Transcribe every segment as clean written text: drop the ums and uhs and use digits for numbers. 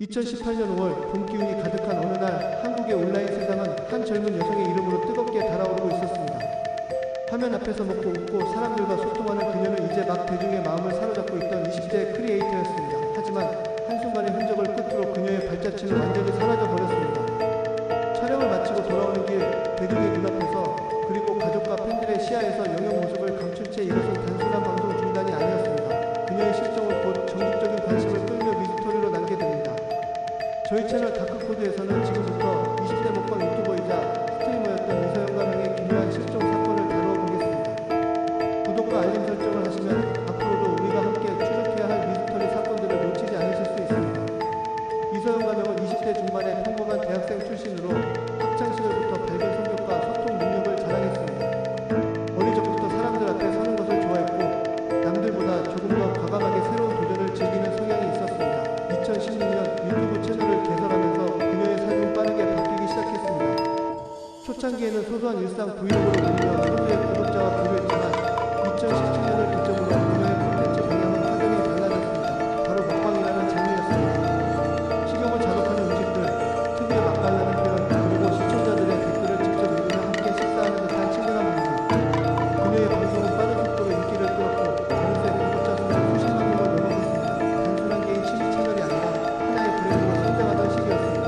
2018년 5월 봄 기운이 가득한 어느 날 한국의 온라인 세상은 한 젊은 여성의 이름으로 뜨겁게 달아오르고 있었습니다. 화면 앞에서 먹고 웃고 사람들과 소통하는 그녀는 이제 막 대중의 마음을 사로잡고 있던 20대 크리에이터였습니다. 하지만 한순간의 흔적을 끝으로 그녀의 발자취는 완전히 사라져버렸습니다. 촬영을 마치고 돌아오는 길 대중의 눈앞에서 그리고 가족과 팬들의 시야에서 영영 모습을 감춘 채 이것은 단순한 방송 중단이 아니었습니다. 그녀의 실종은 곧 전국적인 관심을 끌며 미스터리로 남게 됩니다. 저희 채널 다크코드에서는 지금부터 20대 먹방 유튜버이자 스트리머였던 이서영과 명의 기묘한 실종 사건을 다루어 보겠습니다. 구독과 알림 설정을 하시면 앞으로도 우리가 함께 추적해야 할 미스터리 사건들을 놓치지 않으실 수 있습니다. 이서영과 명은 20대 중반의 평범한 대학생 출신으로 학창시절부터 밝은 성격과 소통 능력을 자랑했습니다. 어릴 적부터 사람들 앞에 서는 것을 좋아했고 남들보다 조금 더 과감하게 새로운 도전을 즐기는 성향이 있었습니다. 2016년 유튜브 채널을 개설하면서 그녀의 삶은 빠르게 바뀌기 시작했습니다. 초창기에는 소소한 일상 브이로그로 올리며 소수의 구독자와 교류했지만 2017년을 기점으로 그녀의 콘텐츠 방향은 확연히 달라졌습니다. 바로 먹방이라는 장르였습니다. 식욕을 자극하는 음식들, 특유의 맛깔나는 표현, 그리고 시청자들의 댓글을 직접 읽으며 함께 식사하는 듯한 친근한 분위기. 그녀의 방송은 빠른 속도로 인기를 끌었고 어느새 구독자 수는 수십만 명을 넘어섰습니다. 단순한 개인 취미 채널이 아니라 하나의 브랜드로 성장하던 시기였습니다.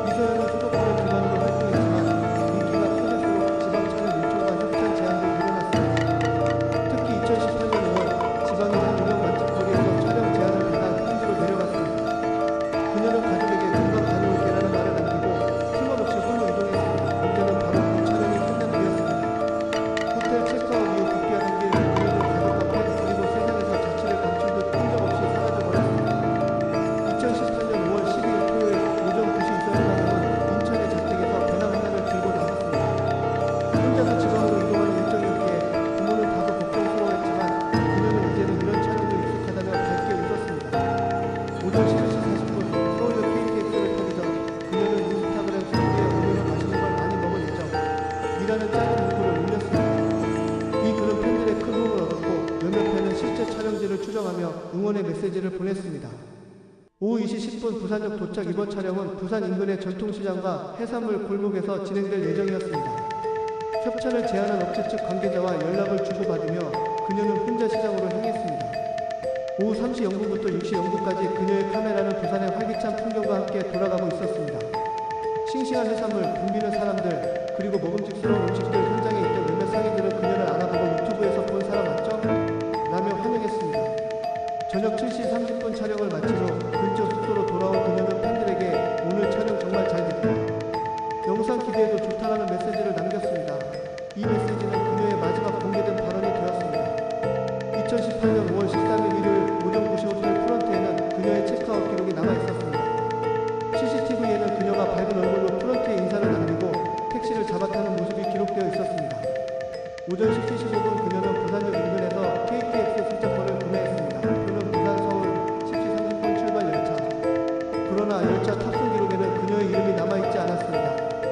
이서영은 수도권을 기반으로 활동했지만 인기가 커질수록 지방차는 요청과 협찬 제안도 늘어났습니다. 특히 2018년 5월 지방의 한 유명 맛집 거리에서 촬영 제안을 받아 현지로 내려갔습니다. 그녀는 가족에게 금방 다녀올게라는 말을 남기고 틈없이 홀로 이동했습니다. 문제는 바로 그 촬영이 끝난 뒤였습니다. 호텔 체크아웃 이후 복귀하는 길 그녀는 가족과 팬 그리고 세상에서 자취를 감춘 듯 끈적없이 사라져버렸습니다. 2018년 5월 12일 토요일 오전 9시 이서영과 명은 인천의 자택에서 배낭 하나를 들고 나섰습니다. 혼자서 지방으로 이동하는 일정이었기에 부모는 다소 걱정스러워했지만 그녀는 이제는 이런 촬영도 익숙하다며 밝게 웃었습니다. 오전 11시 40분 서울역 KTX를 타기 전 그녀는 인스타그램 스토리에 오늘은 맛있는 걸 많이 먹을 예정 이라는 짧은 문구를 올렸습니다. 이 글은 팬들의 큰 호응을 얻었고 몇몇 팬은 실제 촬영지를 추정하며 응원의 메시지를 보냈습니다. 오후 2시 10분 부산역 도착. 이번 촬영은 부산 인근의 전통시장과 해산물 골목에서 진행될 예정이었습니다. 협찬을 제안한 업체 측 관계자와 연락을 주고받으며 그녀는 혼자 시장으로 향했습니다. 오후 3시 0분부터 6시 0분까지 그녀의 카메라는 부산의 활기찬 풍경과 함께 돌아가고 있었습니다. 싱싱한 해산물, 붐비는 사람들, 그리고 먹음직스러운 음식들. 현장에 있던 몇몇 상인들은 그녀를 알아보고 유튜브에서 본 사람 맞죠? 라며 환영했습니다. 저녁 7시 30분 촬영을 마친 후 근처 숙소로 돌아온 그녀는 팬들에게 오늘 촬영 정말 잘 됐다. 영상 기대해도 좋다라는 메시지를 남겼습니다. 이 메시지는 그녀의 마지막 공개된 발언이 되었습니다. 2018년 5월 13일 일요일 오전 9시 호텔 프런트에는 그녀의 체크아웃 기록이 남아있었습니다. CCTV에는 그녀가 밝은 얼굴로 프런트에 인사를 남기고 택시를 잡아타는 모습이 기록되어 있었습니다. 오전 10시 15분 그녀는 부산역 인근에서 KTX 승차권을 구매했습니다. 표는 부산 서울 10시 30분 출발 열차. 그러나 열차 탑승 기록에는 그녀의 이름이 남아있지 않았습니다.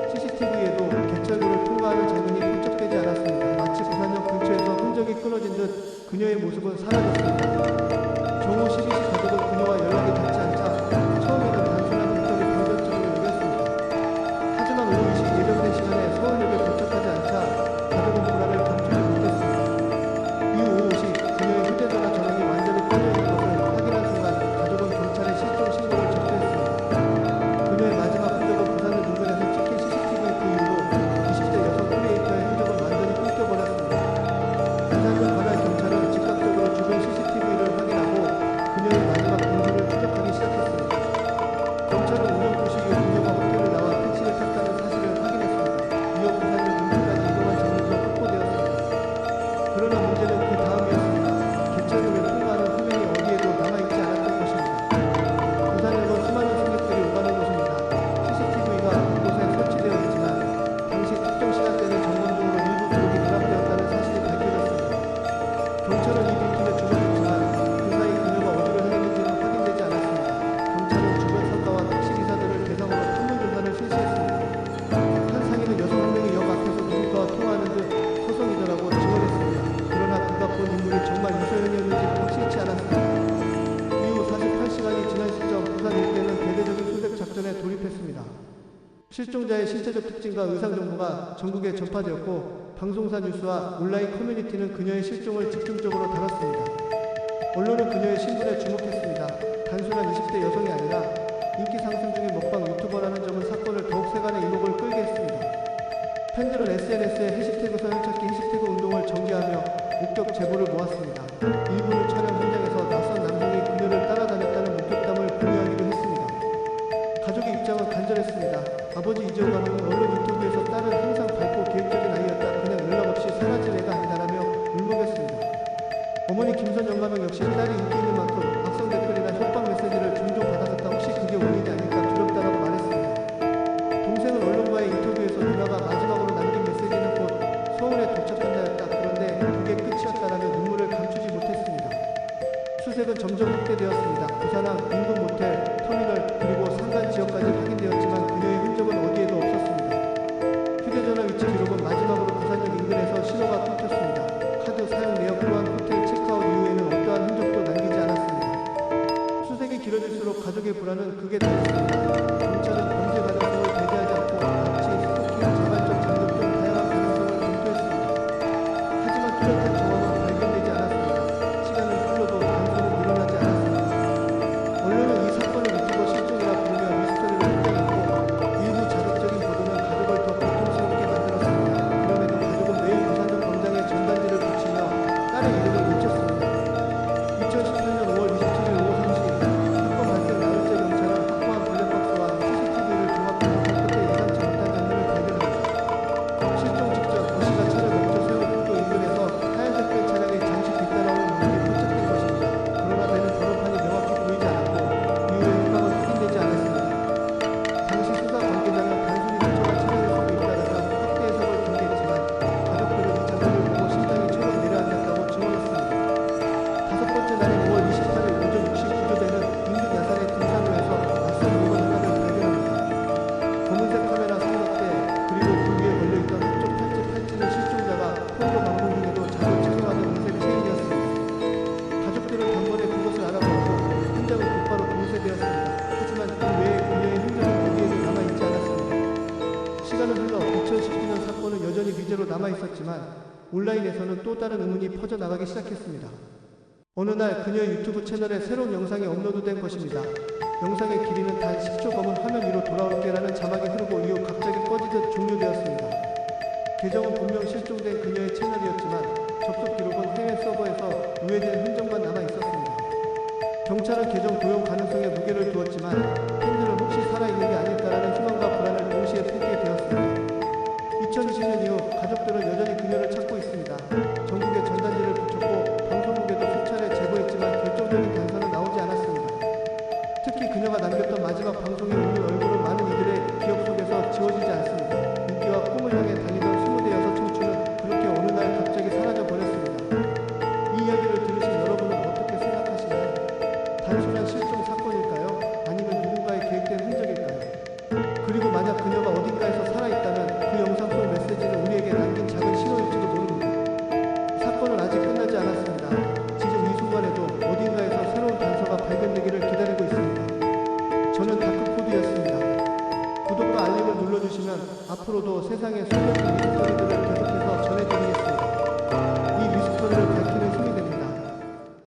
CCTV에도 개철구를 통과하는 장면이 포착되지 않았습니다. 마치 부산역 근처에서 흔적이 끊어진 듯 그녀의 모습은 사라졌습니다. 정오 12시 가족은 그녀와 연락이 닿지 않자 처음에는 단순한 댓글이 불면증으로 여겼습니다. 하지만 오후 2시 예정된 시간에 서울역에 도착하지 않자 가족은 불안을 감추지 못했습니다. 이후 오후 5시 그녀의 휴대전화 전원이 완전히 꺼져 있는 것을 확인한 순간 가족은 경찰에 실종 신고를 접수했습니다. 그녀의 마지막 흔적은 부산역 인근에서 찍힌 CCTV. 그 이후로 20대 여성 크리에이터의 흔적은 완전히 끊겨버렸습니다. 부산역 관할 경찰은 즉각적으로 주변 CCTV를 실종자의 신체적 특징과 의상 정보가 전국에 전파되었고 방송사 뉴스와 온라인 커뮤니티는 그녀의 실종을 집중적으로 다뤘습니다. 언론은 그녀의 신분에 주목했습니다. 단순한 20대 여성이 아니라 인기 상승 중인 먹방 유튜버라는 점은 사건을 더욱 세간의 이목을 끌게 했습니다. 팬들은 SNS에 해시태그 서현찾기 해시태그 운동을 전개하며 목격 제보를 모았습니다. 일부는 촬영 현장에서 낯선 남성이 그녀를 따라다녔다는 목격담을 공유하기도 했습니다. 가족의 입장은 간절했습니다. 아버지 이재호 감독은 언론 인터뷰에서 딸은 항상 밝고 계획적인 아이였다. 그냥 연락 없이 사라질 애가 아니다라며 울먹였습니다. 어머니 김선영 감독 역시 딸이 인기 있는 만큼 악성 댓글이나 협박 메시지를 종종 받았었다. 혹시 그게 원인이 아닐까 두렵다라고 말했습니다. 동생은 언론과의 인터뷰에서 누나가 마지막으로 남긴 메시지는 곧 서울에 도착한다였다. 그런데 그게 끝이었다라며 눈물을 감추지 못했습니다. 수색은 점점 확대되었습니다. 부산항, 인근 모텔, 터미널, 그리고 산간 지역까지 확인되었지만 그녀의 흔적은 어디에도 없었습니다. 휴대전화 위치 기록은 마지막으로 부산역 인근에서 신호가 끊겼습니다. 카드 사용 내역 또한 호텔 체크아웃 이후에는 어떠한 흔적도 남기지 않았습니다. 수색이 길어질수록 가족의 불안은 극에 달했습니다. 경찰은 범죄 가능성을 배제하지 않고 납치, 스토킹, 자발적 잠금 등 다양한 가능성을 검토했습니다. 하지만 뚜렷한 정황은 발견되지 않았습니다. 시간은 흘러도 단서는 늘어나지 않았습니다. 언론은 이 사건을 유튜버 실종이라 부르며 미스터리를 확장했고 일부 자극적인 보도는 가족을 더 고통스럽게 만들었습니다. 그럼에도 가족은 매일 부산역 광장에 전단지를 붙이며 딸의 이름을 외쳤습니다. 2018년 5월 27일 오후 3시 사건 발생 나흘째 경찰은 확보한 블랙박스와 CCTV를 종합해서 끝에 예상치 못한 장면을 발견합니다. 실종 직전 도시가 차를 멈춰 세운 국도 인근에서 하얀색 밴 차량이 잠시 뒤따라오는 모습이 포착된 것입니다. 그러나 배는 번호판이 명확히 보이지 않았고 이후의 행방은 확인되지 않았습니다. 당시 수사 관계자는 단순히 훔쳐간 차량일 수도 있다라며 확대 해석을 경계했지만 가족들은 이 장면을 보고 심장이 철렁 내려앉았다고 증언했습니다. 다섯 번째 날인 5월 28일 오전 6시 구조대는 인근 야산의 등산로에서 낯선 물건 하나를 발견합니다. 검은색 카메라 삼각대 그리고 그 위에 걸려있던 한쪽 팔찌는 실종자가 폰으로 방문 중에도 자주 착용하는 은색 체인이었습니다. 가족들은 단번에 그것을 알아보고 현장은 곧바로 공세되었습니다. 하지만 그 외에 그녀의 흔적은 어디에도 남아있지 않았습니다. 시간은 흘러 2019년 사건은 여전히 미제로 남아있었지만 온라인에서는 또 다른 의문이 퍼져나가기 시작했습니다. 어느 날 그녀의 유튜브 채널에 새로운 영상이 업로드된 것입니다. 영상의 길이는 단 10초 검은 화면 위로 돌아올게라는 자막이 흐르고 이후 갑자기 꺼지듯 종료되었습니다. 계정은 분명 실종된 그녀의 채널이었지만 접속 기록은 해외 서버에서 유해된 흔적만 남아 있었습니다. 경찰은 계정 도용 가능성에 무게를 두었지만 팬들은 혹시 살아있는 게 아닐까라는 희망과 불안을 동시에 품게 되었습니다. 2020년 이후 가족들은 여전히 그녀를 찾고 있습니다. 전국에 전단지를 붙였고 방송국에도 수차례 제보했지만 결정적인 단서는 나오지 않았습니다. 특히 그녀가 남겼던 마지막 방송에 오는 얼굴은 많은 이들의 기억 속에서 지워지지 않습니다. 인기와 꿈을 향해 달리던 20대 청춘은 그렇게 어느 날 갑자기 사라져 버렸습니다. 이 이야기를 들으신 여러분은 어떻게 생각하시나요? 단순한 실종 사건일까요? 아니면 누군가의 계획된 흔적일까요? 그리고 만약 그녀가 어딘가에서 살아있다면 그 영상 속 메시지는 우리에게 남긴 작은 신호일지도 모릅니다. 사건은 아직 끝나지 않았습니다. 지금 이 순간에도 어딘가에서 새로운 단서가 발견되기를 기다리고 있습니다. 저는 다크포드였습니다. 구독과 알림을 눌러주시면 앞으로도 세상의 숨겨진 미스터리들을